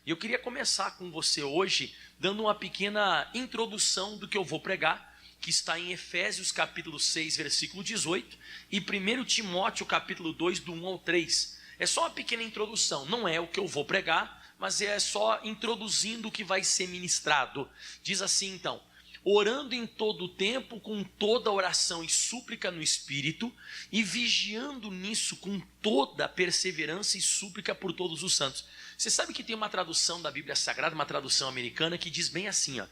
E eu queria começar com você hoje, dando uma pequena introdução do que eu vou pregar, que está em Efésios capítulo 6, versículo 18, e 1 Timóteo capítulo 2, do 1 ao 3. É só uma pequena introdução, não é o que eu vou pregar, mas é só introduzindo o que vai ser ministrado. Diz assim então: orando em todo o tempo, com toda oração e súplica no Espírito, e vigiando nisso com toda perseverança e súplica por todos os santos. Você sabe que tem uma tradução da Bíblia Sagrada, uma tradução americana, que diz bem assim, ó.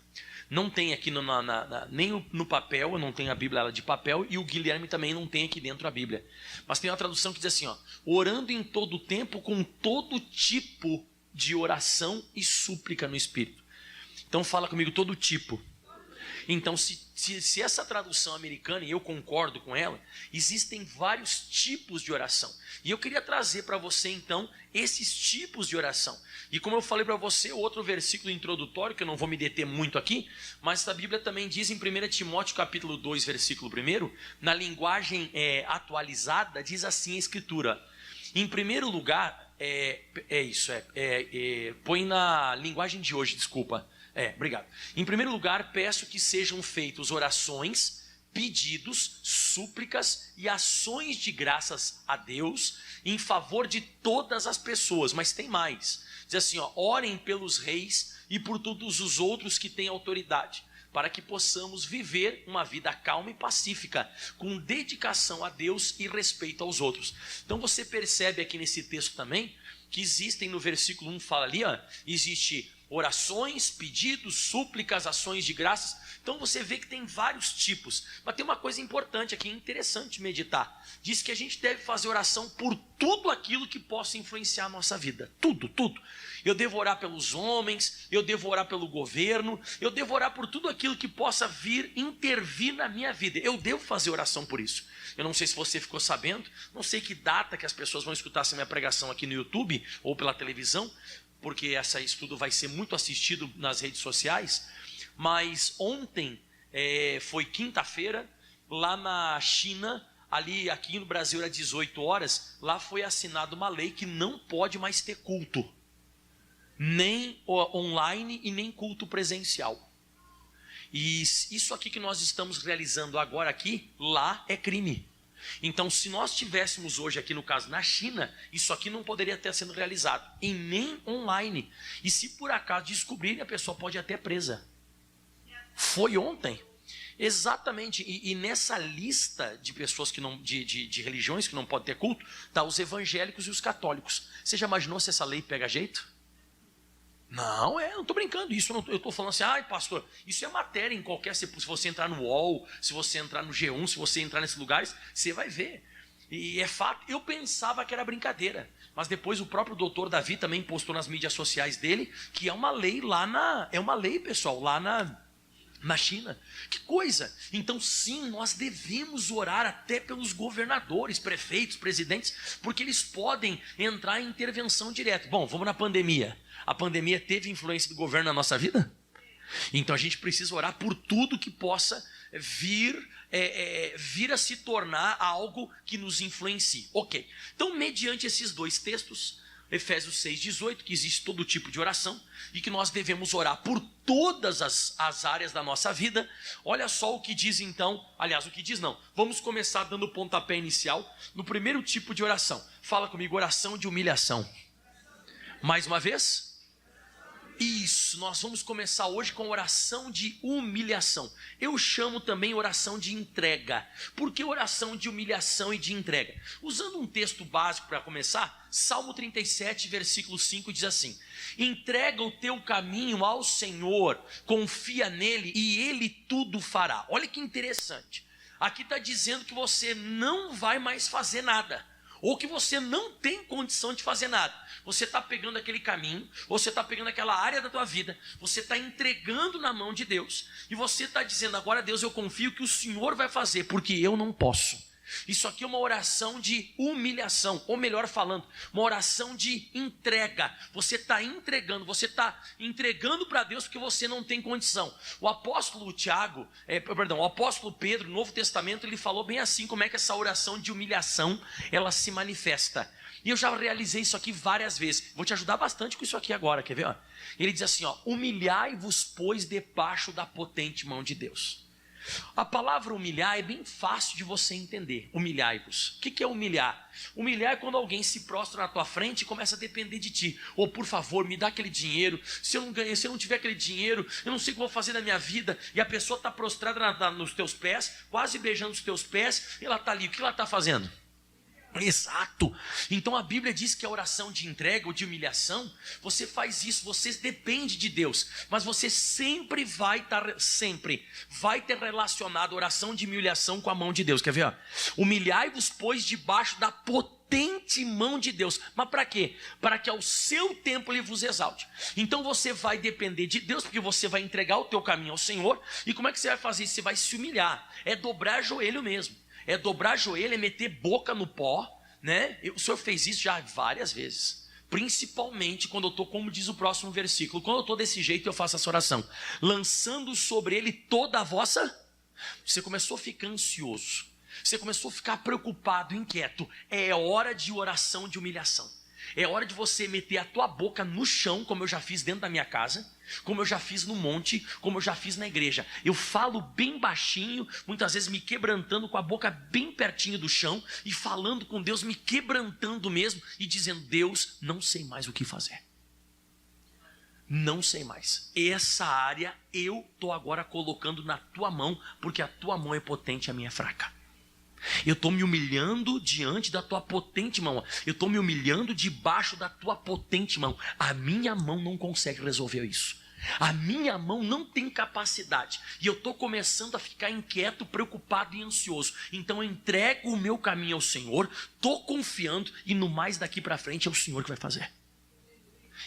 Não tem aqui nem no papel, eu não tenho a Bíblia de papel, e o Guilherme também não tem aqui dentro a Bíblia. Mas tem uma tradução que diz assim, ó: orando em todo o tempo, com todo tipo de oração e súplica no Espírito. Então fala comigo, todo tipo. Então, se essa tradução americana, e eu concordo com ela, existem vários tipos de oração. E eu queria trazer para você, então, esses tipos de oração. E como eu falei para você, outro versículo introdutório, que eu não vou me deter muito aqui, mas a Bíblia também diz em 1 Timóteo capítulo 2, versículo 1, na linguagem atualizada, diz assim a Escritura. Em primeiro lugar, põe na linguagem de hoje, desculpa. Obrigado. Em primeiro lugar, peço que sejam feitas orações, pedidos, súplicas e ações de graças a Deus em favor de todas as pessoas. Mas tem mais. Diz assim, ó: orem pelos reis e por todos os outros que têm autoridade, para que possamos viver uma vida calma e pacífica, com dedicação a Deus e respeito aos outros. Então você percebe aqui nesse texto também que existem, no versículo 1 fala ali, ó, existe orações, pedidos, súplicas, ações de graças. Então você vê que tem vários tipos. Mas tem uma coisa importante aqui, interessante meditar. Diz que a gente deve fazer oração por tudo aquilo que possa influenciar a nossa vida. Tudo, tudo. Eu devo orar pelos homens, eu devo orar pelo governo, eu devo orar por tudo aquilo que possa vir intervir na minha vida. Eu devo fazer oração por isso. Eu não sei se você ficou sabendo, não sei que data que as pessoas vão escutar essa minha pregação aqui no YouTube ou pela televisão, porque esse estudo vai ser muito assistido nas redes sociais, mas ontem, foi quinta-feira, lá na China, aqui no Brasil era 18 horas, lá foi assinada uma lei que não pode mais ter culto, nem online e nem culto presencial. E isso aqui que nós estamos realizando agora aqui, lá é crime. Então, se nós tivéssemos hoje aqui, no caso, na China, isso aqui não poderia ter sido realizado, e nem online. E se por acaso descobrirem, a pessoa pode ir até presa. Foi ontem. Exatamente. E nessa lista de pessoas que não, de religiões que não podem ter culto, está os evangélicos e os católicos. Você já imaginou se essa lei pega jeito? Não estou brincando, eu estou falando assim, pastor, isso é matéria em qualquer, se você entrar no UOL, se você entrar no G1, se você entrar nesses lugares, você vai ver, e é fato. Eu pensava que era brincadeira, mas depois o próprio doutor Davi também postou nas mídias sociais dele, que é uma lei pessoal, lá na China. Que coisa! Então sim, nós devemos orar até pelos governadores, prefeitos, presidentes, porque eles podem entrar em intervenção direta. Bom, vamos na pandemia. A pandemia teve influência do governo na nossa vida? Então a gente precisa orar por tudo que possa vir a se tornar algo que nos influencie. Ok. Então, mediante esses dois textos, Efésios 6,18, que existe todo tipo de oração e que nós devemos orar por todas as áreas da nossa vida. Olha só o que diz então, aliás, o que diz não. Vamos começar dando o pontapé inicial no primeiro tipo de oração. Fala comigo, oração de humilhação. Mais uma vez? Isso, nós vamos começar hoje com oração de humilhação. Eu chamo também oração de entrega. Por que oração de humilhação e de entrega? Usando um texto básico para começar, Salmo 37, versículo 5 diz assim: entrega o teu caminho ao Senhor, confia nele e ele tudo fará. Olha que interessante. Aqui está dizendo que você não vai mais fazer nada, ou que você não tem condição de fazer nada. Você está pegando aquele caminho, você está pegando aquela área da tua vida, você está entregando na mão de Deus, e você está dizendo, agora Deus, eu confio que o Senhor vai fazer, porque eu não posso. Isso aqui é uma oração de humilhação, ou melhor falando, uma oração de entrega. Você está entregando para Deus porque você não tem condição. O apóstolo Pedro, no Novo Testamento, ele falou bem assim, como é que essa oração de humilhação, ela se manifesta. E eu já realizei isso aqui várias vezes. Vou te ajudar bastante com isso aqui agora, quer ver? Ó? Ele diz assim, ó, humilhai-vos, pois, debaixo da potente mão de Deus. A palavra humilhar é bem fácil de você entender. Humilhai-vos. O que é humilhar? Humilhar é quando alguém se prostra na tua frente e começa a depender de ti. Ou, por favor, me dá aquele dinheiro. Se eu não tiver aquele dinheiro, eu não sei o que vou fazer na minha vida. E a pessoa está prostrada nos teus pés, quase beijando os teus pés, e ela está ali. O que ela está fazendo? Exato. Então a Bíblia diz que a oração de entrega ou de humilhação, você faz isso, você depende de Deus, mas você sempre vai ter relacionado a oração de humilhação com a mão de Deus. Quer ver? Ó? Humilhai-vos, pois, debaixo da potente mão de Deus. Mas para quê? Para que ao seu tempo Ele vos exalte. Então você vai depender de Deus, porque você vai entregar o teu caminho ao Senhor. E como é que você vai fazer isso? Você vai se humilhar, é dobrar joelho mesmo. É dobrar joelho, é meter boca no pó, né? O Senhor fez isso já várias vezes. Principalmente quando eu estou, como diz o próximo versículo, quando eu estou desse jeito eu faço essa oração. Lançando sobre Ele toda a vossa... Você começou a ficar ansioso. Você começou a ficar preocupado, inquieto. É hora de oração de humilhação. É hora de você meter a tua boca no chão, como eu já fiz dentro da minha casa, como eu já fiz no monte, como eu já fiz na igreja. Eu falo bem baixinho, muitas vezes me quebrantando com a boca bem pertinho do chão e falando com Deus, me quebrantando mesmo e dizendo, Deus, não sei mais o que fazer. Não sei mais. Essa área eu estou agora colocando na tua mão, porque a tua mão é potente e a minha é fraca. Eu estou me humilhando diante da tua potente mão. Eu estou me humilhando debaixo da tua potente mão. A minha mão não consegue resolver isso. A minha mão não tem capacidade. E eu estou começando a ficar inquieto, preocupado e ansioso. Então eu entrego o meu caminho ao Senhor. Estou confiando e no mais daqui para frente é o Senhor que vai fazer.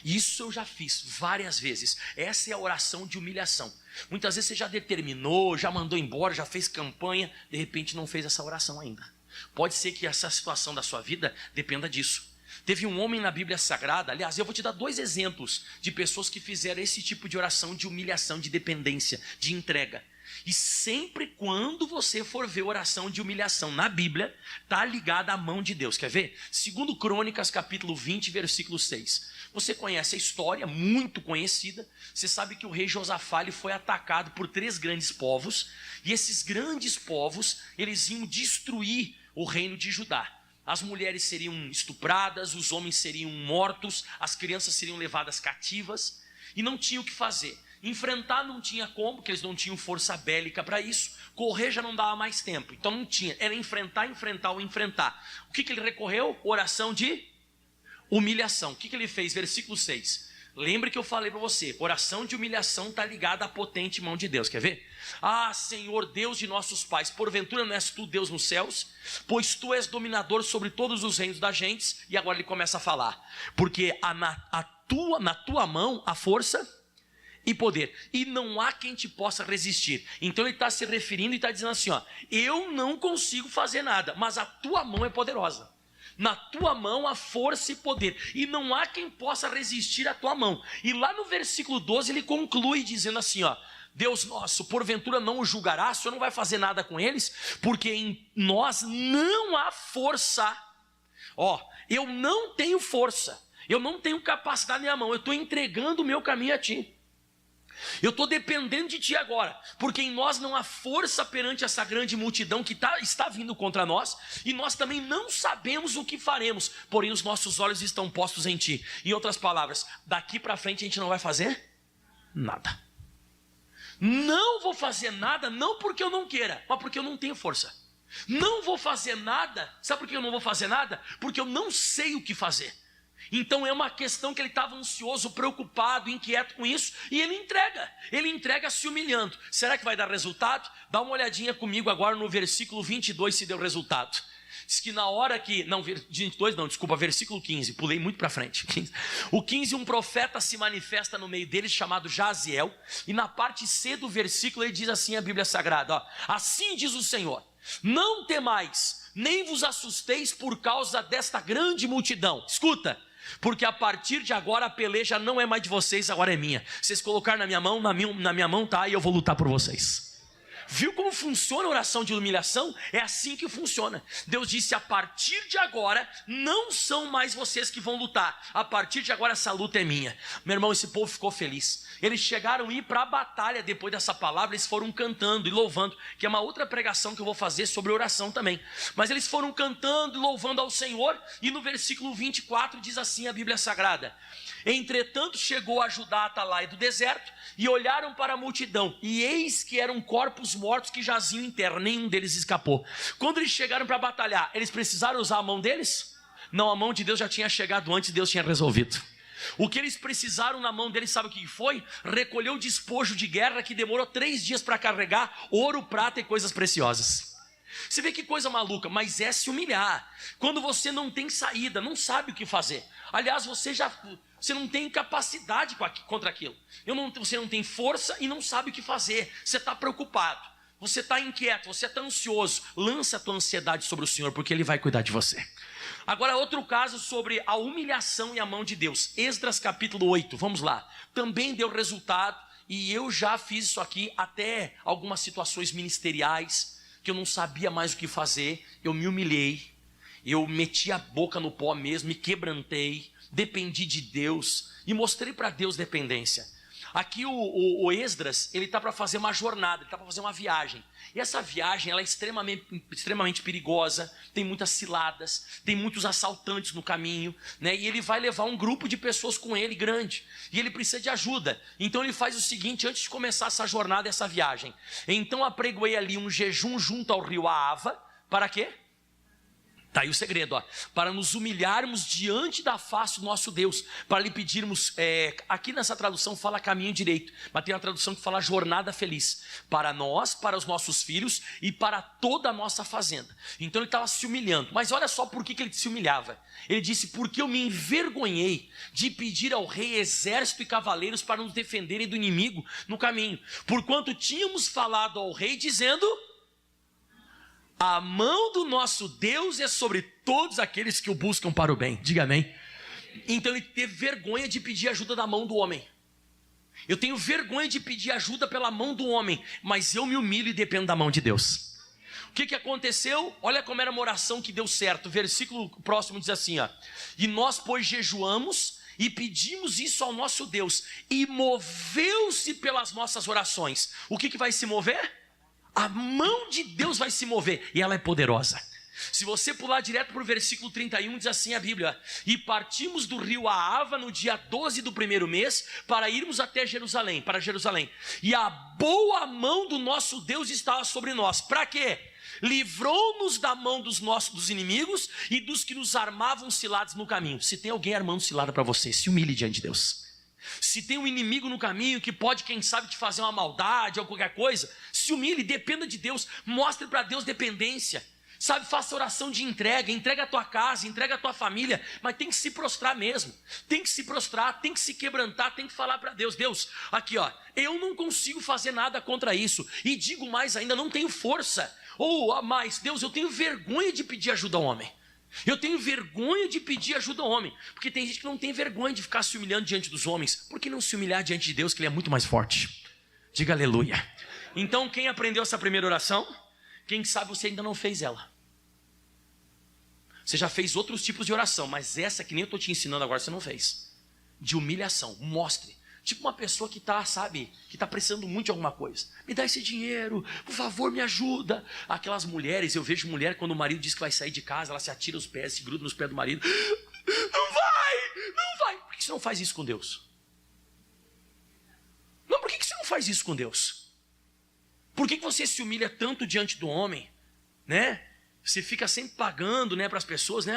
Isso eu já fiz várias vezes. Essa é a oração de humilhação. Muitas vezes você já determinou, já mandou embora, já fez campanha, de repente não fez essa oração ainda. Pode ser que essa situação da sua vida dependa disso. Teve um homem na Bíblia Sagrada, aliás, eu vou te dar 2 exemplos de pessoas que fizeram esse tipo de oração de humilhação, de dependência, de entrega. E sempre quando você for ver oração de humilhação na Bíblia, está ligada à mão de Deus. Quer ver? 2 Crônicas, capítulo 20, versículo 6. Você conhece a história, muito conhecida. Você sabe que o rei Josafá ele foi atacado por 3 grandes povos. E esses grandes povos, eles iam destruir o reino de Judá. As mulheres seriam estupradas, os homens seriam mortos, as crianças seriam levadas cativas. E não tinha o que fazer. Enfrentar não tinha como, porque eles não tinham força bélica para isso. Correr já não dava mais tempo. Então não tinha, era enfrentar. O que ele recorreu? Oração de humilhação. O que ele fez? Versículo 6. Lembre que eu falei para você, oração de humilhação está ligada à potente mão de Deus. Quer ver? Ah, Senhor Deus de nossos pais, porventura não és tu Deus nos céus? Pois tu és dominador sobre todos os reinos das gentes. E agora ele começa a falar. Porque na tua mão há força e poder, e não há quem te possa resistir. Então ele está se referindo e está dizendo assim, ó, eu não consigo fazer nada, mas a tua mão é poderosa. Na tua mão há força e poder, e não há quem possa resistir à tua mão. E lá no versículo 12 ele conclui dizendo assim, ó, Deus nosso, porventura não o julgará, o Senhor não vai fazer nada com eles, porque em nós não há força. Ó, eu não tenho força, eu não tenho capacidade na minha mão, eu estou entregando o meu caminho a ti. Eu estou dependendo de ti agora, porque em nós não há força perante essa grande multidão que está vindo contra nós, e nós também não sabemos o que faremos, porém os nossos olhos estão postos em ti. Em outras palavras, daqui para frente a gente não vai fazer nada. Não vou fazer nada, não porque eu não queira, mas porque eu não tenho força. Não vou fazer nada, sabe por que eu não vou fazer nada? Porque eu não sei o que fazer. Então é uma questão que ele estava ansioso, preocupado, inquieto com isso, e ele entrega se humilhando. Será que vai dar resultado? Dá uma olhadinha comigo agora no versículo 22 se deu resultado. Diz que na hora que, versículo 15, pulei muito para frente. O 15, um profeta se manifesta no meio deles chamado Jaziel, e na parte C do versículo ele diz assim a Bíblia Sagrada, ó, assim diz o Senhor, não temais, nem vos assusteis por causa desta grande multidão. Escuta, porque a partir de agora a peleja não é mais de vocês, agora é minha. Vocês colocaram na minha mão, na minha mão tá, e eu vou lutar por vocês. Viu como funciona a oração de humilhação? É assim que funciona. Deus disse: a partir de agora, não são mais vocês que vão lutar. A partir de agora, essa luta é minha. Meu irmão, esse povo ficou feliz. Eles chegaram a ir para a batalha depois dessa palavra. Eles foram cantando e louvando, que é uma outra pregação que eu vou fazer sobre oração também. Mas eles foram cantando e louvando ao Senhor. E no versículo 24 diz assim a Bíblia Sagrada: entretanto chegou a Judá a atalaia do deserto, e olharam para a multidão, e eis que eram corpos mortos que jaziam em terra, nenhum deles escapou. Quando eles chegaram para batalhar, eles precisaram usar a mão deles? Não, a mão de Deus já tinha chegado antes, Deus tinha resolvido. O que eles precisaram na mão deles, sabe o que foi? Recolher o despojo de guerra que demorou 3 dias para carregar ouro, prata e coisas preciosas. Você vê que coisa maluca, mas é se humilhar. Quando você não tem saída, não sabe o que fazer. Aliás, você não tem capacidade contra aquilo. Você não tem força e não sabe o que fazer. Você está preocupado, você está inquieto, você está ansioso. Lança a tua ansiedade sobre o Senhor, porque Ele vai cuidar de você. Agora, outro caso sobre a humilhação e a mão de Deus. Esdras capítulo 8, vamos lá. Também deu resultado, e eu já fiz isso aqui, até algumas situações ministeriais, que eu não sabia mais o que fazer. Eu me humilhei, eu meti a boca no pó mesmo, me quebrantei, dependi de Deus e mostrei para Deus dependência. Aqui o Esdras, ele está para fazer uma jornada, ele está para fazer uma viagem. E essa viagem, ela é extremamente perigosa, tem muitas ciladas, tem muitos assaltantes no caminho, né? E ele vai levar um grupo de pessoas com ele grande, e ele precisa de ajuda. Então ele faz o seguinte, antes de começar essa jornada, essa viagem: então apregoei ali um jejum junto ao rio Ahava. Para quê? Está aí o segredo, ó. Para nos humilharmos diante da face do nosso Deus, para lhe pedirmos, aqui nessa tradução fala caminho direito, mas tem uma tradução que fala jornada feliz, para nós, para os nossos filhos e para toda a nossa fazenda. Então ele estava se humilhando, mas olha só por que ele se humilhava. Ele disse: porque eu me envergonhei de pedir ao rei exército e cavaleiros para nos defenderem do inimigo no caminho, porquanto tínhamos falado ao rei dizendo: a mão do nosso Deus é sobre todos aqueles que o buscam para o bem. Diga amém. Então ele teve vergonha de pedir ajuda da mão do homem. Eu tenho vergonha de pedir ajuda pela mão do homem, mas eu me humilho e dependo da mão de Deus. O que aconteceu? Olha como era uma oração que deu certo. O versículo próximo diz assim, ó: e nós, pois, jejuamos e pedimos isso ao nosso Deus, e moveu-se pelas nossas orações. O que vai se mover? A mão de Deus vai se mover, e ela é poderosa. Se você pular direto para o versículo 31, diz assim a Bíblia: e partimos do rio Ahava no dia 12 do primeiro mês, para irmos até Jerusalém, para Jerusalém. E a boa mão do nosso Deus estava sobre nós. Para quê? Livrou-nos da mão dos inimigos e dos que nos armavam ciladas no caminho. Se tem alguém armando cilada para você, se humilhe diante de Deus. Se tem um inimigo no caminho que pode, quem sabe, te fazer uma maldade ou qualquer coisa, se humilhe, dependa de Deus, mostre para Deus dependência, sabe, faça oração de entrega a tua casa, entrega a tua família, mas tem que se prostrar mesmo, tem que se prostrar, tem que se quebrantar, tem que falar para Deus: Deus, aqui ó, eu não consigo fazer nada contra isso, e digo mais ainda, não tenho força, ou mais, Deus, eu tenho vergonha de pedir ajuda ao homem. Eu tenho vergonha de pedir ajuda ao homem, porque tem gente que não tem vergonha de ficar se humilhando diante dos homens. Por que não se humilhar diante de Deus, que Ele é muito mais forte? Diga aleluia. Então, quem aprendeu essa primeira oração? Quem sabe você ainda não fez ela. Você já fez outros tipos de oração, mas essa que nem eu estou te ensinando agora, você não fez. De humilhação, mostre. Tipo uma pessoa que está, sabe, que está precisando muito de alguma coisa. Me dá esse dinheiro, por favor, me ajuda. Aquelas mulheres, eu vejo mulher, quando o marido diz que vai sair de casa, ela se atira os pés, se gruda nos pés do marido. Não vai. Por que você não faz isso com Deus? Não, por que você não faz isso com Deus? Por que você se humilha tanto diante do homem, né? Você fica sempre pagando, né, para as pessoas, né?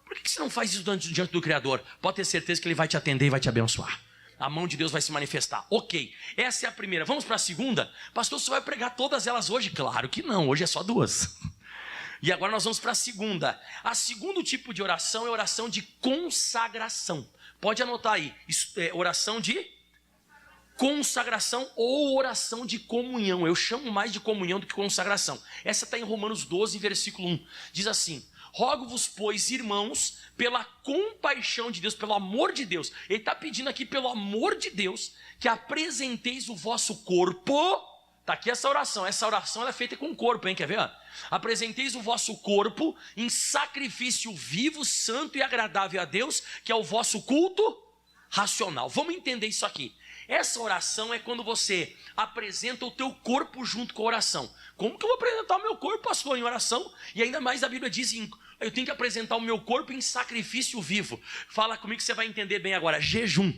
Por que você não faz isso diante do Criador? Pode ter certeza que Ele vai te atender e vai te abençoar. A mão de Deus vai se manifestar. Ok, essa é a primeira. Vamos para a segunda? Pastor, você vai pregar todas elas hoje? Claro que não, hoje é só 2. E agora nós vamos para a segunda. A segundo tipo de oração é oração de consagração. Pode anotar aí, oração de consagração ou oração de comunhão. Eu chamo mais de comunhão do que consagração. Essa está em Romanos 12, versículo 1. Diz assim: rogo-vos, pois, irmãos, pela compaixão de Deus, pelo amor de Deus. Ele está pedindo aqui, pelo amor de Deus, que apresenteis o vosso corpo tá aqui essa oração ela é feita com o corpo, hein, quer ver? Ó? Apresenteis o vosso corpo em sacrifício vivo, santo e agradável a Deus, que é o vosso culto racional. Vamos entender isso aqui. Essa oração é quando você apresenta o teu corpo junto com a oração. Como que eu vou apresentar o meu corpo, pastor, em oração? E ainda mais a Bíblia diz, eu tenho que apresentar o meu corpo em sacrifício vivo. Fala comigo que você vai entender bem agora, jejum.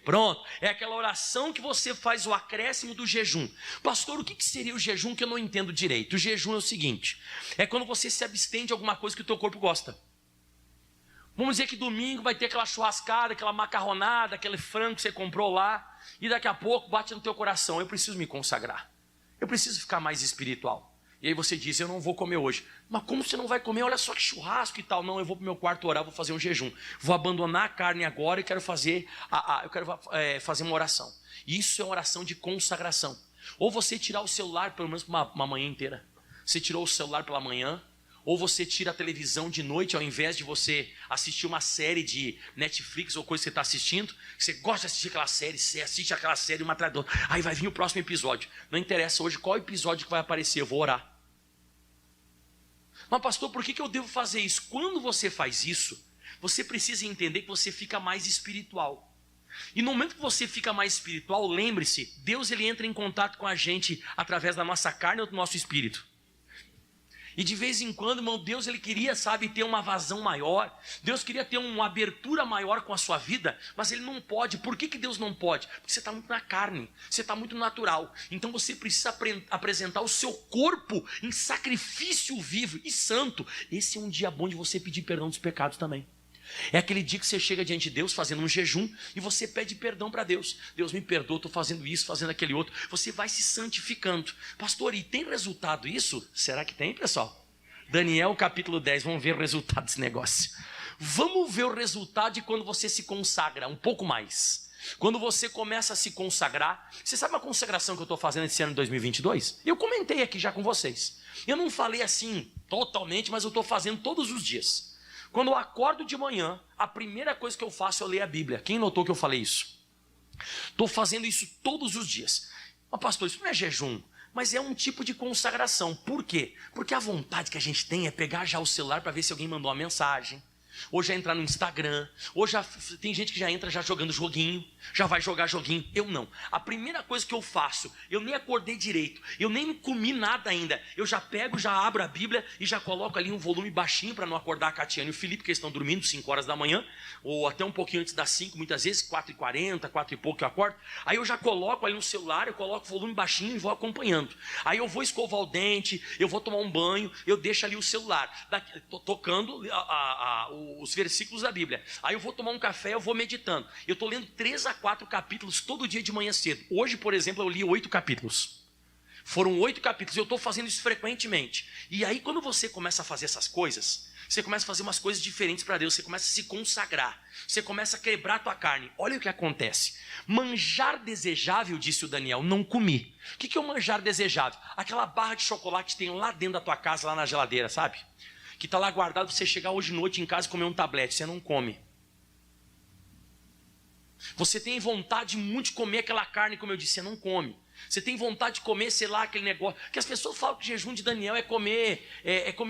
Pronto, é aquela oração que você faz o acréscimo do jejum. Pastor, o que seria o jejum que eu não entendo direito? O jejum é o seguinte, é quando você se abstém de alguma coisa que o teu corpo gosta. Vamos dizer que domingo vai ter aquela churrascada, aquela macarronada, aquele frango que você comprou lá, e daqui a pouco bate no teu coração, eu preciso me consagrar, eu preciso ficar mais espiritual. E aí você diz, eu não vou comer hoje. Mas como você não vai comer? Olha só que churrasco e tal. Não, eu vou para o meu quarto orar, vou fazer um jejum. Vou abandonar a carne agora e quero fazer fazer uma oração. Isso é uma oração de consagração. Ou você tirar o celular pelo menos uma manhã inteira. Você tirou o celular pela manhã, ou você tira a televisão de noite, ao invés de você assistir uma série de Netflix ou coisa que você está assistindo, você gosta de assistir aquela série, você assiste aquela série uma atrás da outra. Aí vai vir o próximo episódio. Não interessa hoje qual episódio que vai aparecer, eu vou orar. Mas pastor, por que eu devo fazer isso? Quando você faz isso, você precisa entender que você fica mais espiritual. E no momento que você fica mais espiritual, lembre-se, Deus ele entra em contato com a gente através da nossa carne ou do nosso espírito. E de vez em quando, irmão, Deus ele queria, ter uma vazão maior. Deus queria ter uma abertura maior com a sua vida, mas ele não pode. Por que Deus não pode? Porque você está muito na carne, você está muito natural. Então você precisa apresentar o seu corpo em sacrifício vivo e santo. Esse é um dia bom de você pedir perdão dos pecados também. É aquele dia que você chega diante de Deus fazendo um jejum e você pede perdão para Deus. Deus me perdoa, estou fazendo isso, fazendo aquele outro. Você vai se santificando. Pastor, e tem resultado isso? Será que tem, pessoal? Daniel capítulo 10, vamos ver o resultado desse negócio. Vamos ver o resultado de quando você se consagra um pouco mais. Quando você começa a se consagrar. Você sabe a consagração que eu estou fazendo esse ano de 2022? Eu comentei aqui já com vocês. Eu não falei assim totalmente, mas eu estou fazendo todos os dias. Quando eu acordo de manhã, a primeira coisa que eu faço é ler a Bíblia. Quem notou que eu falei isso? Estou fazendo isso todos os dias. Mas pastor, isso não é jejum, mas é um tipo de consagração. Por quê? Porque a vontade que a gente tem é pegar já o celular para ver se alguém mandou uma mensagem. Ou já entrar no Instagram, ou já tem gente que já entra já jogando joguinho, já vai jogar joguinho. Eu não. A primeira coisa que eu faço, eu nem acordei direito, eu nem comi nada ainda. Eu já pego, já abro a Bíblia e já coloco ali um volume baixinho para não acordar a Catiane e o Felipe, que estão dormindo 5 horas da manhã, ou até um pouquinho antes das 5, muitas vezes 4h40, 4 e pouco que eu acordo. Aí eu já coloco ali no celular, eu coloco o volume baixinho e vou acompanhando. Aí eu vou escovar o dente, eu vou tomar um banho, eu deixo ali o celular, tocando os versículos da Bíblia. Aí eu vou tomar um café, eu vou meditando. Eu estou lendo 3 a 4 capítulos todo dia de manhã cedo. Hoje, por exemplo, eu li 8 capítulos. Foram 8 capítulos, eu estou fazendo isso frequentemente. E aí quando você começa a fazer essas coisas, você começa a fazer umas coisas diferentes para Deus, você começa a se consagrar, você começa a quebrar a tua carne. Olha o que acontece. Manjar desejável, disse o Daniel, não comi. O que é o manjar desejável? Aquela barra de chocolate que tem lá dentro da tua casa, lá na geladeira, sabe? Que está lá guardado para você chegar hoje de noite em casa e comer um tablete, você não come. Você tem vontade muito de comer aquela carne, como eu disse, você não come. Você tem vontade de comer, sei lá, aquele negócio. Porque as pessoas falam que jejum de Daniel é comer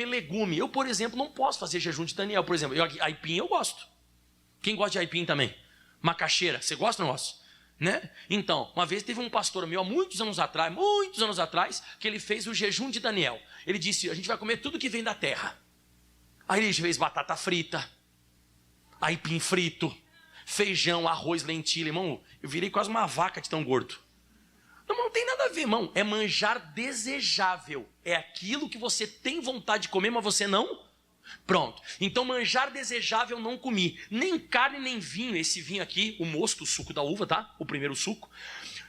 legume. Eu, por exemplo, não posso fazer jejum de Daniel. Por exemplo, aipim eu gosto. Quem gosta de aipim também? Macaxeira, você gosta ou não gosta? Né? Então, uma vez teve um pastor meu, há muitos anos atrás, que ele fez o jejum de Daniel. Ele disse, a gente vai comer tudo que vem da terra. Aí ele fez batata frita, aipim frito, feijão, arroz, lentilha. Irmão, eu virei quase uma vaca de tão gordo. Não tem nada a ver, irmão. É manjar desejável. É aquilo que você tem vontade de comer, mas você não. Pronto. Então manjar desejável não comi. Nem carne, nem vinho. Esse vinho aqui, o mosto, o suco da uva, tá? O primeiro suco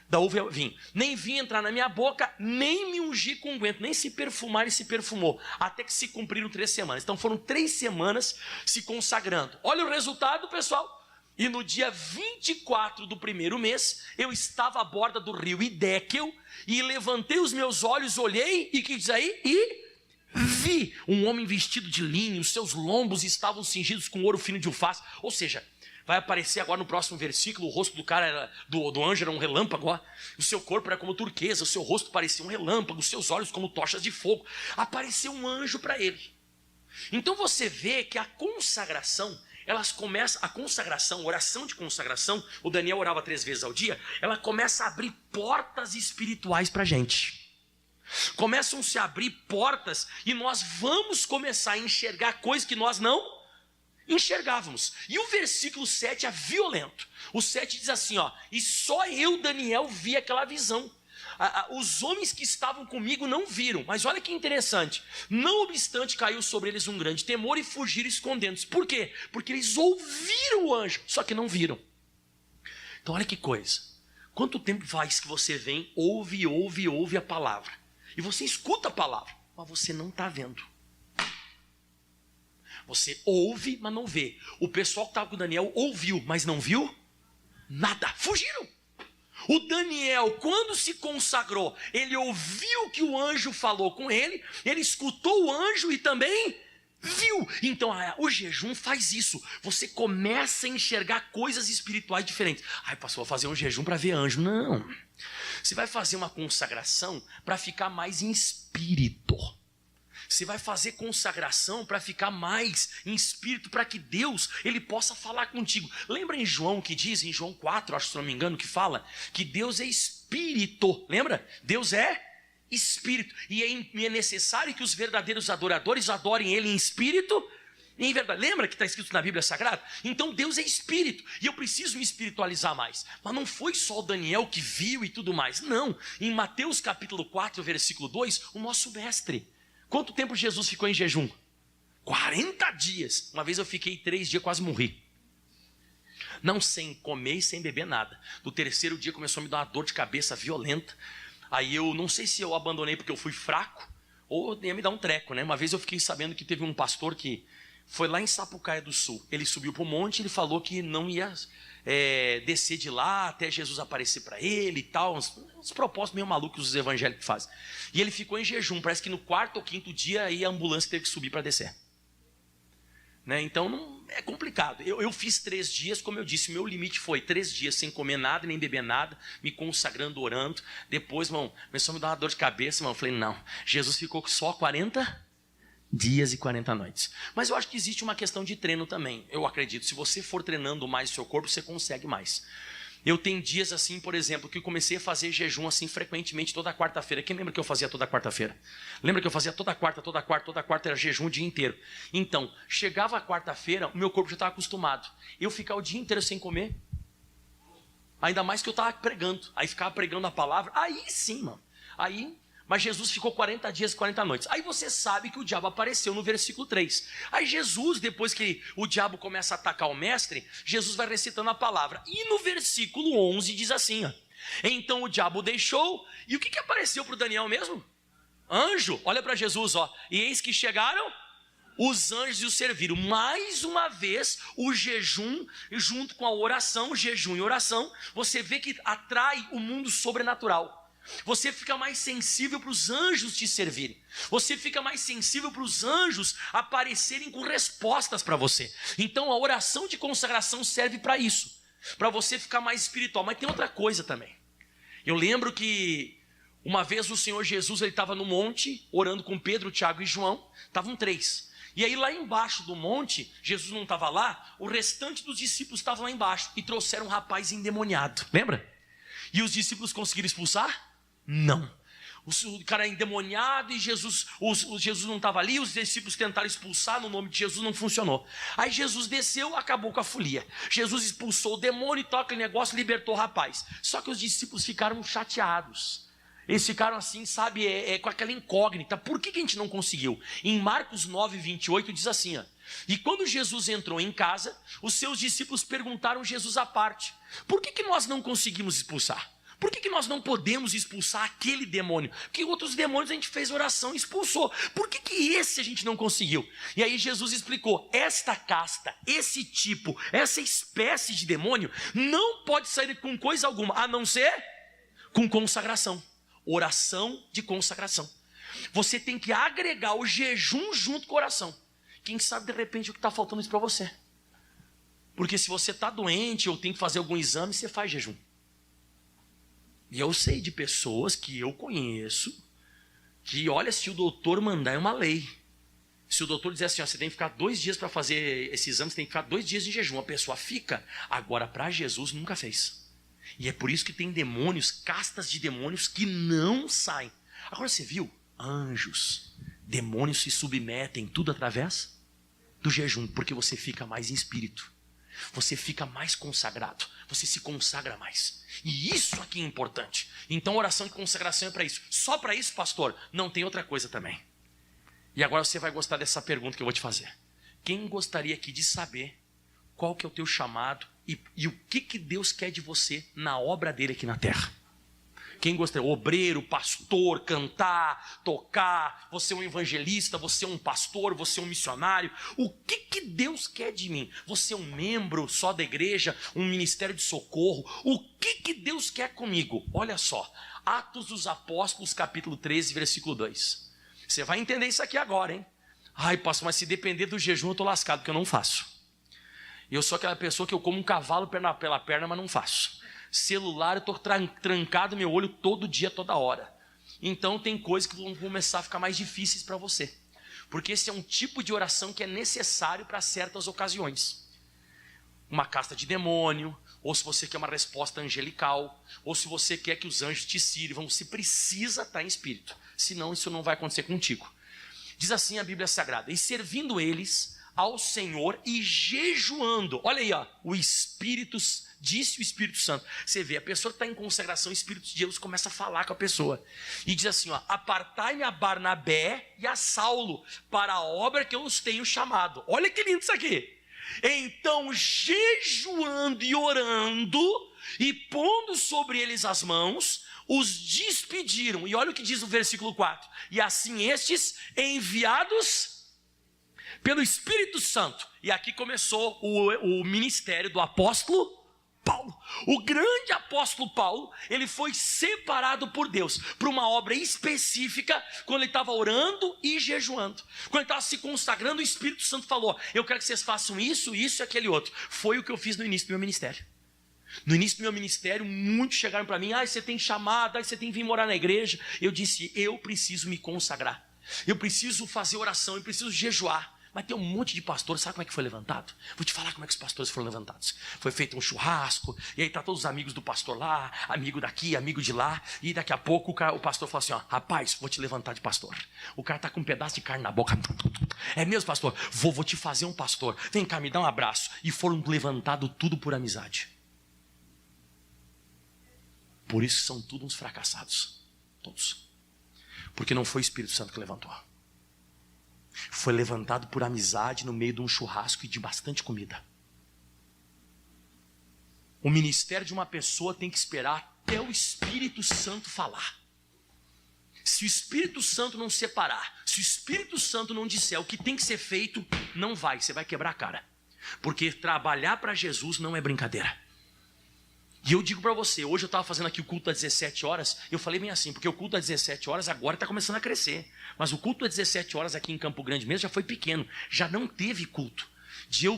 da uva é o vinho. Nem vinho entrar na minha boca, nem me ungir com unguento, nem se perfumar e se perfumou. Até que se cumpriram 3 semanas. Então foram 3 semanas se consagrando. Olha o resultado, pessoal. E no dia 24 do primeiro mês, eu estava à borda do rio Hiddekel, e levantei os meus olhos, olhei, e o que diz aí? E vi um homem vestido de linho, seus lombos estavam cingidos com ouro fino de alface. Ou seja, vai aparecer agora no próximo versículo, o rosto do cara, do anjo era um relâmpago, ó. O seu corpo era como turquesa, o seu rosto parecia um relâmpago, os seus olhos como tochas de fogo. Apareceu um anjo para ele. Então você vê que a consagração, a oração de consagração, o Daniel orava 3 vezes ao dia, ela começa a abrir portas espirituais para a gente. Começam a se abrir portas e nós vamos começar a enxergar coisas que nós não enxergávamos. E o versículo 7 é violento. O 7 diz assim, ó: e só eu, Daniel, vi aquela visão. Os homens que estavam comigo não viram. Mas olha que interessante. Não obstante, caiu sobre eles um grande temor e fugiram escondendo-se. Por quê? Porque eles ouviram o anjo, só que não viram. Então olha que coisa. Quanto tempo faz que você vem, ouve a palavra. E você escuta a palavra, mas você não está vendo. Você ouve, mas não vê. O pessoal que estava com o Daniel ouviu, mas não viu nada. Fugiram. O Daniel, quando se consagrou, ele ouviu que o anjo falou com ele, ele escutou o anjo e também viu. Então, o jejum faz isso. Você começa a enxergar coisas espirituais diferentes. Ai, pastor, vou fazer um jejum para ver anjo. Não. Você vai fazer uma consagração para ficar mais em espírito. Você vai fazer consagração para ficar mais em espírito, para que Deus, ele possa falar contigo. Lembra em João que diz, em João 4, acho, se não me engano, que fala que Deus é espírito. Lembra? Deus é espírito. E é necessário que os verdadeiros adoradores adorem ele em espírito e em verdade. Lembra que está escrito na Bíblia Sagrada? Então Deus é espírito. E eu preciso me espiritualizar mais. Mas não foi só o Daniel que viu e tudo mais. Não. Em Mateus capítulo 4, versículo 2, o nosso mestre. Quanto tempo Jesus ficou em jejum? 40 dias. Uma vez eu fiquei 3 dias, quase morri. Não sem comer e sem beber nada. No 3º dia começou a me dar uma dor de cabeça violenta. Aí eu não sei se eu abandonei porque eu fui fraco ou ia me dar um treco, né? Uma vez eu fiquei sabendo que teve um pastor que foi lá em Sapucaia do Sul. Ele subiu para o monte e ele falou que não ia descer de lá até Jesus aparecer para ele e tal. Uns propósitos meio malucos os evangélicos fazem. E ele ficou em jejum. Parece que no 4º ou 5º dia aí a ambulância teve que subir para descer. Né? Então é complicado. Eu fiz 3 dias, como eu disse, meu limite foi 3 dias sem comer nada, nem beber nada, me consagrando, orando. Depois, irmão, começou a me dar uma dor de cabeça, irmão. Eu falei, não, Jesus ficou só 40 dias e 40 noites. Mas eu acho que existe uma questão de treino também. Eu acredito, se você for treinando mais o seu corpo, você consegue mais. Eu tenho dias assim, por exemplo, que eu comecei a fazer jejum assim frequentemente toda quarta-feira. Quem lembra que eu fazia toda quarta-feira? Lembra que eu fazia toda quarta era jejum o dia inteiro. Então, chegava a quarta-feira, o meu corpo já estava acostumado. Eu ficava o dia inteiro sem comer. Ainda mais que eu estava pregando. Aí ficava pregando a palavra. Aí sim, mano. Mas Jesus ficou 40 dias e 40 noites. Aí você sabe que o diabo apareceu no versículo 3. Aí Jesus, depois que o diabo começa a atacar o mestre, Jesus vai recitando a palavra. E no versículo 11 diz assim, ó: então o diabo deixou. E o que apareceu para o Daniel mesmo? Anjo. Olha para Jesus, ó. E eis que chegaram os anjos e o serviram. Mais uma vez, o jejum, junto com a oração, jejum e oração, você vê que atrai o mundo sobrenatural. Você fica mais sensível para os anjos te servirem. Você fica mais sensível para os anjos aparecerem com respostas para você. Então a oração de consagração serve para isso, para você ficar mais espiritual. Mas tem outra coisa também. Eu lembro que uma vez o Senhor Jesus estava no monte, orando com Pedro, Tiago e João. Estavam 3. E aí lá embaixo do monte, Jesus não estava lá, o restante dos discípulos estavam lá embaixo e trouxeram um rapaz endemoniado. Lembra? E os discípulos conseguiram expulsar? Não. O cara é endemoniado e Jesus não estava ali, os discípulos tentaram expulsar, no nome de Jesus não funcionou. Aí Jesus desceu, acabou com a folia. Jesus expulsou o demônio e tal, aquele negócio, libertou o rapaz. Só que os discípulos ficaram chateados. Eles ficaram assim, sabe, com aquela incógnita. Por que a gente não conseguiu? Em Marcos 9, 28 diz assim, ó: e quando Jesus entrou em casa, os seus discípulos perguntaram Jesus à parte: por que nós não conseguimos expulsar? Por que nós não podemos expulsar aquele demônio? Porque outros demônios a gente fez oração e expulsou. Por que esse a gente não conseguiu? E aí Jesus explicou: esta casta, esse tipo, essa espécie de demônio não pode sair com coisa alguma, a não ser com consagração. Oração de consagração. Você tem que agregar o jejum junto com a oração. Quem sabe de repente o que está faltando isso para você? Porque se você está doente ou tem que fazer algum exame, você faz jejum. E eu sei de pessoas que eu conheço que, olha, se o doutor mandar é uma lei. Se o doutor dizer assim, ó, você tem que ficar 2 dias para fazer esse exame, você tem que ficar 2 dias em jejum, a pessoa fica. Agora, para Jesus, nunca fez. E é por isso que tem demônios, castas de demônios que não saem. Agora você viu? Anjos, demônios se submetem tudo através do jejum, porque você fica mais em espírito. Você fica mais consagrado, você se consagra mais. E isso aqui é importante. Então oração de consagração é para isso. Só para isso, pastor? Não, tem outra coisa também. E agora você vai gostar dessa pergunta que eu vou te fazer. Quem gostaria aqui de saber qual que é o teu chamado e o que Deus quer de você na obra dele aqui na terra? Quem gostaria? Obreiro, pastor, cantar, tocar, você é um evangelista, você é um pastor, você é um missionário. O que Deus quer de mim? Você é um membro só da igreja, um ministério de socorro. O que Deus quer comigo? Olha só, Atos dos Apóstolos, capítulo 13, versículo 2. Você vai entender isso aqui agora, hein? Ai, pastor, mas se depender do jejum eu estou lascado, porque eu não faço. Eu sou aquela pessoa que eu como um cavalo pela perna, mas não faço. Celular, eu estou trancado meu olho todo dia, toda hora. Então tem coisas que vão começar a ficar mais difíceis para você. Porque esse é um tipo de oração que é necessário para certas ocasiões. Uma casta de demônio, ou se você quer uma resposta angelical, ou se você quer que os anjos te sirvam, você precisa estar em espírito. Senão isso não vai acontecer contigo. Diz assim a Bíblia Sagrada: e servindo eles ao Senhor e jejuando. Olha aí, ó, o Espírito, disse o Espírito Santo. Você vê, a pessoa que está em consagração, o Espírito de Deus começa a falar com a pessoa. E diz assim, ó: apartai-me a Barnabé e a Saulo para a obra que eu os tenho chamado. Olha que lindo isso aqui. Então, jejuando e orando e pondo sobre eles as mãos, os despediram. E olha o que diz o versículo 4. E assim estes, enviados pelo Espírito Santo. E aqui começou o ministério do apóstolo Paulo. O grande apóstolo Paulo, ele foi separado por Deus para uma obra específica, quando ele estava orando e jejuando. Quando ele estava se consagrando, o Espírito Santo falou: eu quero que vocês façam isso, isso e aquele outro. Foi o que eu fiz no início do meu ministério. No início do meu ministério, muitos chegaram para mim: você tem chamada, você tem que vir morar na igreja. Eu disse: eu preciso me consagrar, eu preciso fazer oração, eu preciso jejuar. Mas tem um monte de pastores, sabe como é que foi levantado? Vou te falar como é que os pastores foram levantados. Foi feito um churrasco, e aí tá todos os amigos do pastor lá, amigo daqui, amigo de lá, e daqui a pouco o pastor falou assim, ó: rapaz, vou te levantar de pastor. O cara tá com um pedaço de carne na boca. É mesmo, pastor? Vou te fazer um pastor. Vem cá, me dá um abraço. E foram levantados tudo por amizade. Por isso são todos uns fracassados. Todos. Porque não foi o Espírito Santo que levantou. Foi levantado por amizade no meio de um churrasco e de bastante comida. O ministério de uma pessoa tem que esperar até o Espírito Santo falar. Se o Espírito Santo não separar, se o Espírito Santo não disser o que tem que ser feito, não vai, você vai quebrar a cara. Porque trabalhar para Jesus não é brincadeira. E eu digo para você, hoje eu estava fazendo aqui o culto às 17 horas, eu falei bem assim, porque o culto às 17 horas agora está começando a crescer. Mas o culto às 17 horas aqui em Campo Grande mesmo já foi pequeno, já não teve culto.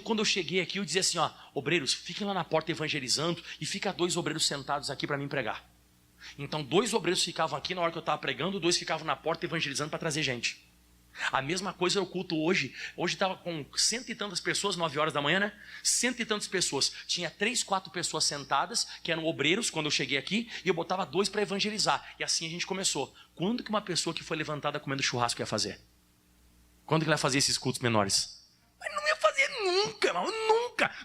Quando eu cheguei aqui, eu dizia assim, ó: obreiros, fiquem lá na porta evangelizando e fica 2 obreiros sentados aqui para mim pregar. Então 2 obreiros ficavam aqui na hora que eu estava pregando, 2 ficavam na porta evangelizando para trazer gente. A mesma coisa é o culto hoje. Hoje estava com 100 e tantas pessoas, 9 horas da manhã, né? 100 e tantas pessoas. Tinha 3, 4 pessoas sentadas, que eram obreiros, quando eu cheguei aqui, e eu botava 2 para evangelizar. E assim a gente começou. Quando que uma pessoa que foi levantada comendo churrasco ia fazer? Quando que ela ia fazer esses cultos menores? Mas não ia fazer nunca, irmão,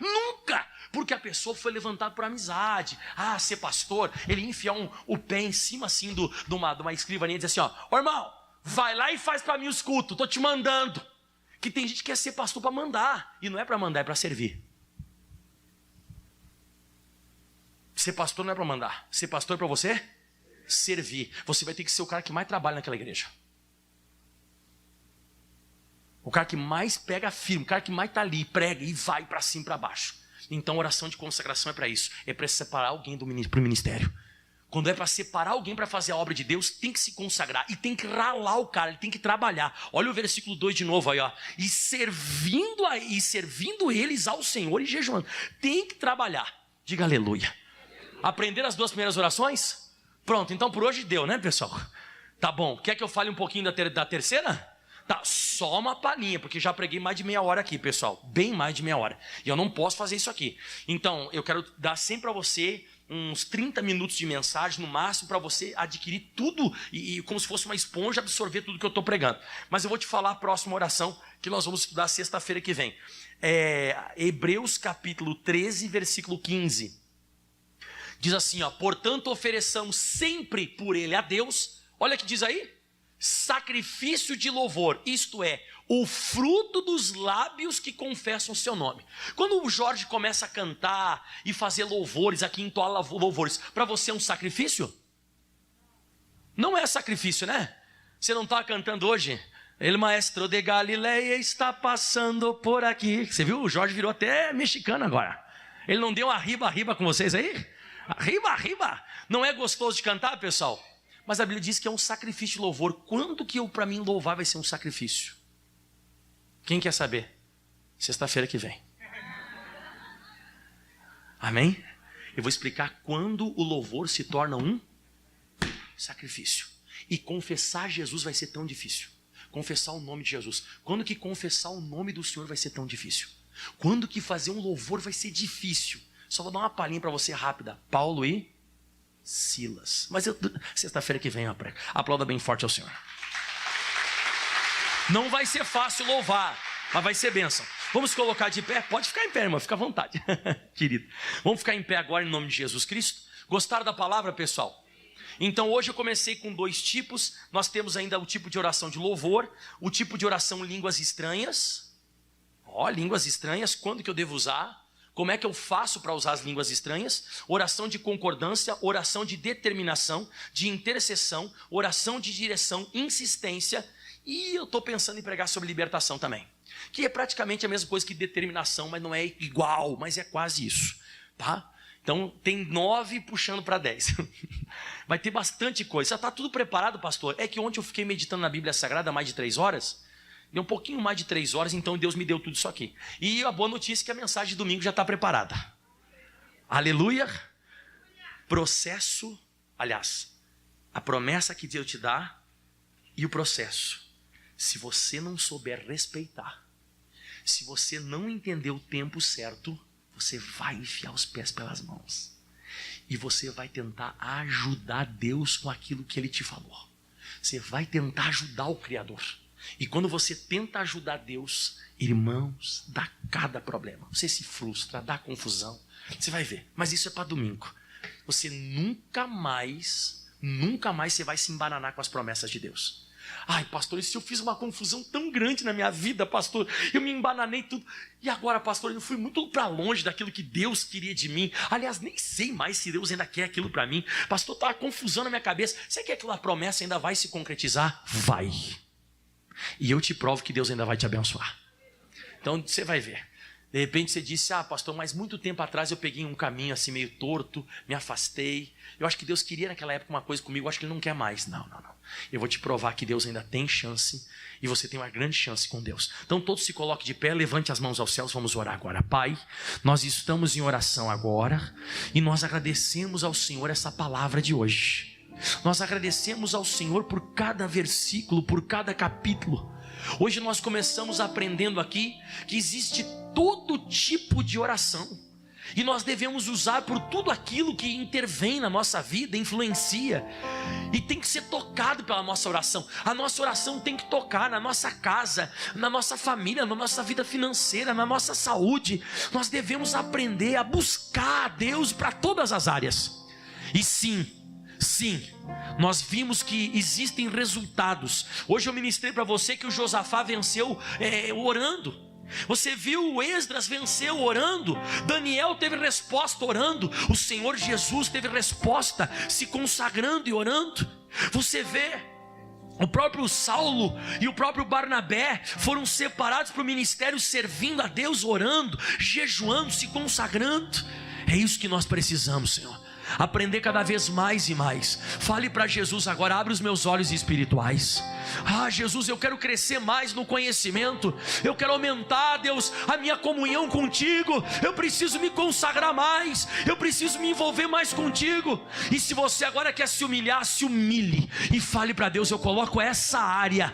nunca. Porque a pessoa foi levantada por amizade. Ser pastor, ele ia enfiar o pé em cima assim de uma escrivaninha e dizer assim, ó: ô irmão, vai lá e faz para mim os cultos, estou te mandando. Que tem gente que quer ser pastor para mandar. E não é para mandar, é para servir. Ser pastor não é para mandar. Ser pastor é para você servir. Você vai ter que ser o cara que mais trabalha naquela igreja. O cara que mais pega firme, o cara que mais está ali, prega e vai para cima e para baixo. Então oração de consagração é para isso. É para separar alguém para o ministério. Quando é para separar alguém para fazer a obra de Deus, tem que se consagrar e tem que ralar o cara, ele tem que trabalhar. Olha o versículo 2 de novo aí, ó. E servindo eles ao Senhor e jejuando. Tem que trabalhar. Diga aleluia. Aprenderam as 2 primeiras orações? Pronto, então por hoje deu, né, pessoal? Tá bom. Quer que eu fale um pouquinho da terceira? Tá, só uma palhinha, porque já preguei mais de meia hora aqui, pessoal. Bem mais de meia hora. E eu não posso fazer isso aqui. Então, eu quero dar sempre para você uns 30 minutos de mensagem no máximo, para você adquirir tudo e como se fosse uma esponja, absorver tudo que eu estou pregando. Mas eu vou te falar a próxima oração que nós vamos estudar sexta-feira que vem. Hebreus capítulo 13, versículo 15. Diz assim, ó: portanto ofereçamos sempre por ele a Deus. Olha o que diz aí: sacrifício de louvor, isto é, o fruto dos lábios que confessam o seu nome. Quando o Jorge começa a cantar e fazer louvores, aqui entoar louvores, para você é um sacrifício? Não é sacrifício, né? Você não está cantando hoje? El maestro de Galileia está passando por aqui. Você viu? O Jorge virou até mexicano agora. Ele não deu arriba com vocês aí? Arriba. Não é gostoso de cantar, pessoal? Mas a Bíblia diz que é um sacrifício de louvor. Quando que para mim louvar vai ser um sacrifício? Quem quer saber? Sexta-feira que vem. Amém? Eu vou explicar quando o louvor se torna um sacrifício. E confessar Jesus vai ser tão difícil. Confessar o nome de Jesus. Quando que confessar o nome do Senhor vai ser tão difícil? Quando que fazer um louvor vai ser difícil? Só vou dar uma palhinha para você rápida. Paulo e Silas. Mas sexta-feira que vem eu prego. Aplauda bem forte ao Senhor. Não vai ser fácil louvar, mas vai ser bênção. Vamos colocar de pé? Pode ficar em pé, irmão, fica à vontade. Querido, vamos ficar em pé agora em nome de Jesus Cristo? Gostaram da palavra, pessoal? Então hoje eu comecei com 2 tipos. Nós temos ainda o tipo de oração de louvor, o tipo de oração línguas estranhas. Línguas estranhas, quando que eu devo usar? Como é que eu faço para usar as línguas estranhas? Oração de concordância, oração de determinação, de intercessão, oração de direção, insistência. E eu estou pensando em pregar sobre libertação também, que é praticamente a mesma coisa que determinação, mas não é igual, mas é quase isso, tá? Então tem 9 puxando para 10. Vai ter bastante coisa. Já está tudo preparado, pastor? É que ontem eu fiquei meditando na Bíblia Sagrada mais de 3 horas. Deu um pouquinho mais de 3 horas, então Deus me deu tudo isso aqui. E a boa notícia é que a mensagem de domingo já está preparada. Aleluia. Processo, aliás, a promessa que Deus te dá e o processo. Se você não souber respeitar, se você não entender o tempo certo, você vai enfiar os pés pelas mãos. E você vai tentar ajudar Deus com aquilo que Ele te falou. Você vai tentar ajudar o Criador. E quando você tenta ajudar Deus, irmãos, dá cada problema. Você se frustra, dá confusão. Você vai ver. Mas isso é para domingo. Você nunca mais você vai se embananar com as promessas de Deus. Ai, pastor, e se eu fiz uma confusão tão grande na minha vida, pastor? Eu me embananei tudo. E agora, pastor, eu fui muito para longe daquilo que Deus queria de mim. Aliás, nem sei mais se Deus ainda quer aquilo para mim. Pastor, está uma confusão na minha cabeça. Você quer que aquela promessa ainda vai se concretizar? Vai. E eu te provo que Deus ainda vai te abençoar. Então, você vai ver. De repente você disse, pastor, mas muito tempo atrás eu peguei um caminho assim meio torto, me afastei. Eu acho que Deus queria naquela época uma coisa comigo, eu acho que Ele não quer mais. Não. Eu vou te provar que Deus ainda tem chance e você tem uma grande chance com Deus. Então todos se coloquem de pé, levante as mãos aos céus, vamos orar agora. Pai, nós estamos em oração agora e nós agradecemos ao Senhor essa palavra de hoje. Nós agradecemos ao Senhor por cada versículo, por cada capítulo. Hoje nós começamos aprendendo aqui que existe todo tipo de oração. E nós devemos usar por tudo aquilo que intervém na nossa vida, influencia. E tem que ser tocado pela nossa oração. A nossa oração tem que tocar na nossa casa, na nossa família, na nossa vida financeira, na nossa saúde. Nós devemos aprender a buscar a Deus para todas as áreas. E sim, nós vimos que existem resultados. Hoje eu ministrei para você que o Josafá venceu orando. Você viu, o Esdras venceu orando, Daniel teve resposta orando, o Senhor Jesus teve resposta se consagrando e orando. Você vê, o próprio Saulo e o próprio Barnabé foram separados para o ministério, servindo a Deus, orando, jejuando, se consagrando. É isso que nós precisamos, Senhor. aprender cada vez mais e mais. Fale para Jesus agora, abre os meus olhos espirituais. Jesus, eu quero crescer mais no conhecimento, eu quero aumentar, Deus, a minha comunhão contigo, eu preciso me consagrar mais, eu preciso me envolver mais contigo. E se você agora quer se humilhar, se humilhe e fale para Deus: eu coloco essa área,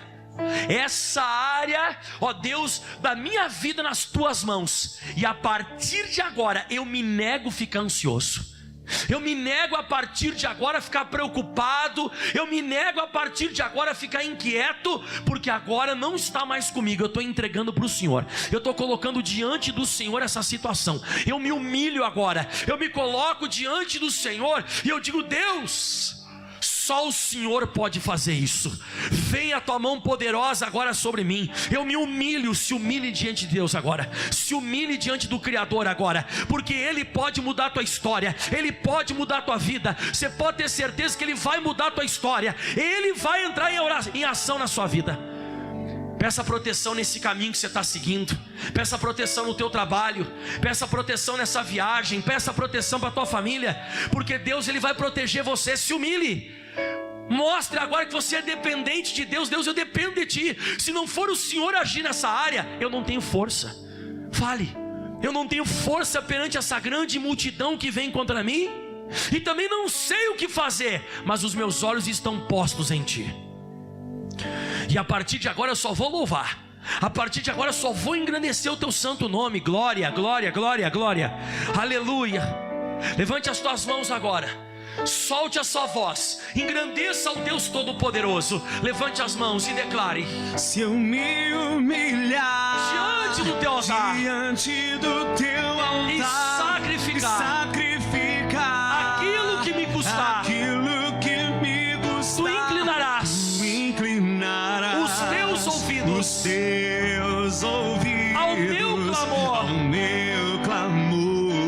ó Deus, da minha vida nas tuas mãos, e a partir de agora eu me nego a ficar ansioso, eu me nego a partir de agora a ficar preocupado, eu me nego a partir de agora a ficar inquieto, porque agora não está mais comigo, eu estou entregando para o Senhor, eu estou colocando diante do Senhor essa situação, eu me humilho agora, eu me coloco diante do Senhor e eu digo: Deus, só o Senhor pode fazer isso, vem a tua mão poderosa agora sobre mim, eu me humilho. Se humilhe diante de Deus agora, se humilhe diante do Criador agora, porque Ele pode mudar a tua história, Ele pode mudar a tua vida, você pode ter certeza que Ele vai mudar a tua história, Ele vai entrar em ação na sua vida. Peça proteção nesse caminho que você está seguindo, peça proteção no teu trabalho, peça proteção nessa viagem, peça proteção para a tua família, porque Deus, Ele vai proteger você. Se humilhe, mostre agora que você é dependente de Deus. Deus, eu dependo de Ti, se não for o Senhor agir nessa área, eu não tenho força. Fale: eu não tenho força perante essa grande multidão que vem contra mim, e também não sei o que fazer, mas os meus olhos estão postos em Ti. E a partir de agora eu só vou louvar, a partir de agora eu só vou engrandecer o teu santo nome. Glória, glória, glória, glória, aleluia. Levante as tuas mãos agora, solte a sua voz, engrandeça o Deus Todo-Poderoso. Levante as mãos e declare: se eu me humilhar diante do teu altar, e sacrificar aquilo que me custar, tu inclinarás os teus ouvidos ao meu clamor.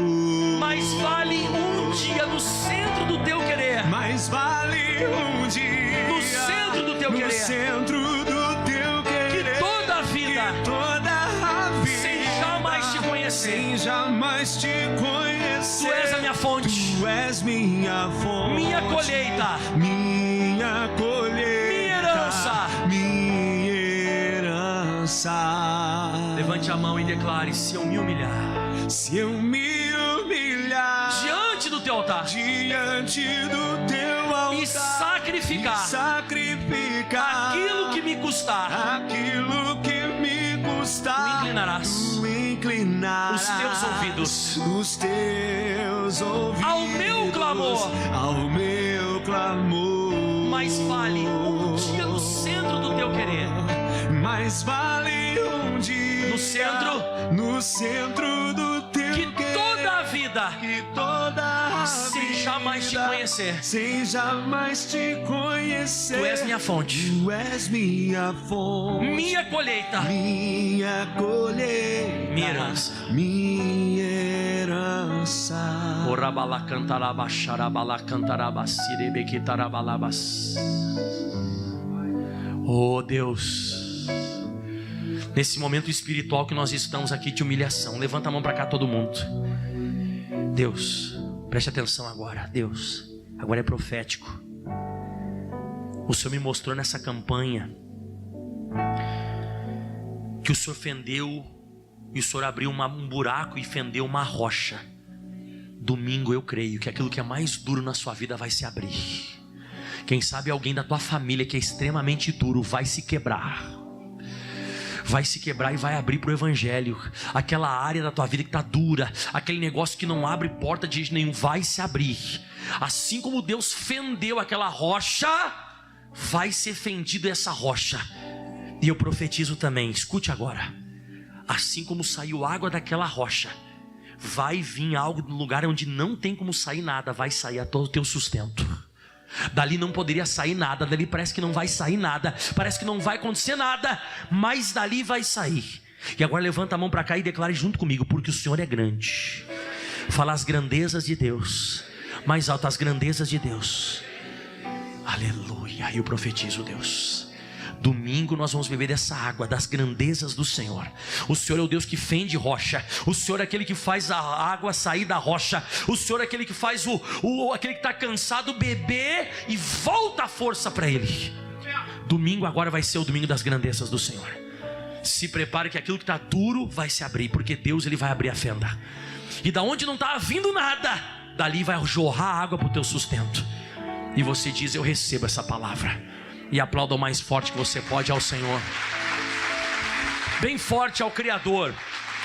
Mais vale um dia no centro do teu querer, mais vale um dia no centro do teu no querer, centro do teu querer, que toda a vida, sem jamais te conhecer, sem jamais te conhecer. Tu és a minha fonte, Tu és minha fonte, minha colheita, minha herança, minha herança. Levante a mão e declare: se eu me humilhar, se eu me humilhar diante do teu altar, e sacrificar aquilo que me custar, tu inclinarás os teus ouvidos ao meu clamor. Mais vale um dia no centro do teu querer, mais vale um dia no centro do teu que querer, toda a vida, sem jamais te conhecer, Tu és minha fonte, minha colheita, minha herança. Oh Deus, nesse momento espiritual que nós estamos aqui de humilhação, levanta a mão para cá todo mundo. Deus, preste atenção agora. Deus, agora é profético. O Senhor me mostrou nessa campanha que o Senhor fendeu, e o Senhor abriu um buraco e fendeu uma rocha. Domingo eu creio que aquilo que é mais duro na sua vida vai se abrir. Quem sabe alguém da tua família que é extremamente duro vai se quebrar. Vai se quebrar e vai abrir para o Evangelho. Aquela área da tua vida que está dura, aquele negócio que não abre porta de jeito nenhum, vai se abrir. Assim como Deus fendeu aquela rocha, vai ser fendido essa rocha. E eu profetizo também, escute agora. Assim como saiu água daquela rocha, vai vir algo no lugar onde não tem como sair nada. Vai sair a todo o teu sustento. Dali não poderia sair nada, dali parece que não vai sair nada, parece que não vai acontecer nada, mas dali vai sair. E agora levanta a mão para cá e declare junto comigo: porque o Senhor é grande. Fala as grandezas de Deus, mais alto, as grandezas de Deus. Aleluia. E eu profetizo, Deus, Domingo nós vamos beber dessa água, das grandezas do Senhor. O Senhor é o Deus que fende rocha. O Senhor é aquele que faz a água sair da rocha. O Senhor é aquele que faz aquele que está cansado beber e volta a força para Ele. Domingo agora vai ser o domingo das grandezas do Senhor. Se prepare que aquilo que está duro vai se abrir, porque Deus ele vai abrir a fenda. E da onde não está vindo nada, dali vai jorrar água para o teu sustento. E você diz: eu recebo essa palavra. E aplauda o mais forte que você pode ao Senhor. Bem forte ao Criador.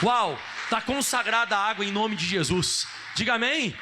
Uau, está consagrada a água em nome de Jesus. Diga amém.